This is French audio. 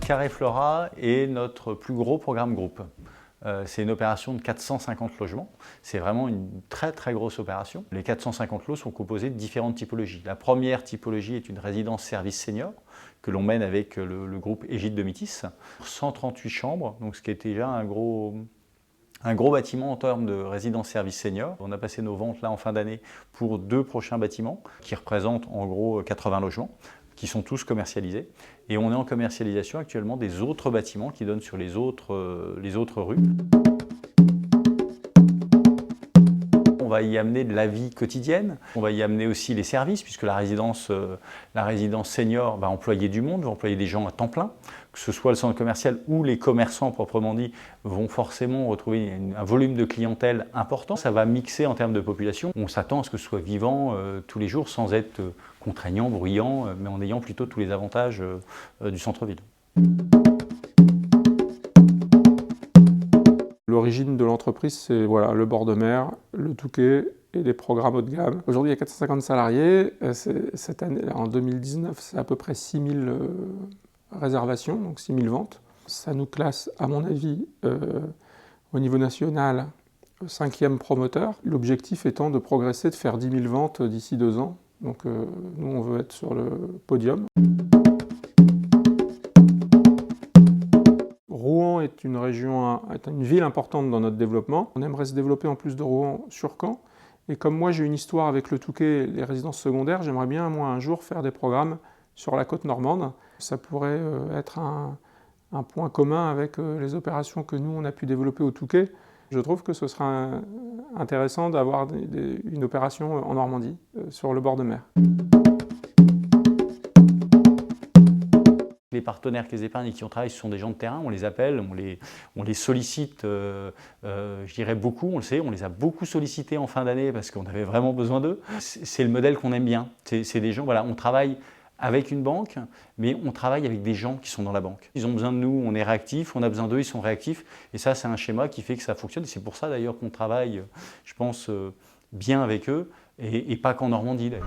Carré Flora est notre plus gros programme groupe. C'est une opération de 450 logements. C'est vraiment une très très grosse opération. Les 450 lots sont composés de différentes typologies. La première typologie est une résidence service senior que l'on mène avec le groupe Égide Domitis. 138 chambres, donc ce qui est déjà un gros bâtiment en termes de résidence service senior. On a passé nos ventes là en fin d'année pour 2 prochains bâtiments qui représentent en gros 80 logements, qui sont tous commercialisés. Et on est en commercialisation actuellement des autres bâtiments qui donnent sur les autres rues. On va y amener de la vie quotidienne, on va y amener aussi les services, puisque la résidence senior va employer du monde, va employer des gens à temps plein, que ce soit le centre commercial ou les commerçants proprement dit, vont forcément retrouver un volume de clientèle important. Ça va mixer en termes de population. On s'attend à ce que ce soit vivant tous les jours sans être contraignant, bruyant, mais en ayant plutôt tous les avantages du centre-ville. L'origine de l'entreprise, c'est voilà, le bord de mer, le Touquet et les programmes haut de gamme. Aujourd'hui, il y a 450 salariés. Cette année, en 2019, c'est à peu près 6000 réservations, donc 6000 ventes. Ça nous classe, à mon avis, au niveau national, 5e promoteur. L'objectif étant de progresser, de faire 10 000 ventes d'ici 2 ans. Donc nous, on veut être sur le podium. Rouen est une ville importante dans notre développement. On aimerait se développer en plus de Rouen sur Caen. Et comme moi j'ai une histoire avec le Touquet et les résidences secondaires, j'aimerais bien moi un jour faire des programmes sur la côte normande. Ça pourrait être un point commun avec les opérations que nous on a pu développer au Touquet. Je trouve que ce sera intéressant d'avoir une opération en Normandie, sur le bord de mer. Les partenaires avec les épargnes qui on travaille, ce sont des gens de terrain, on les appelle, on les sollicite, je dirais beaucoup, on le sait, on les a beaucoup sollicités en fin d'année parce qu'on avait vraiment besoin d'eux. C'est le modèle qu'on aime bien, c'est des gens, voilà, on travaille avec une banque, mais on travaille avec des gens qui sont dans la banque. Ils ont besoin de nous, on est réactifs, on a besoin d'eux, ils sont réactifs, et ça c'est un schéma qui fait que ça fonctionne, et c'est pour ça d'ailleurs qu'on travaille, je pense, bien avec eux, et pas qu'en Normandie d'ailleurs.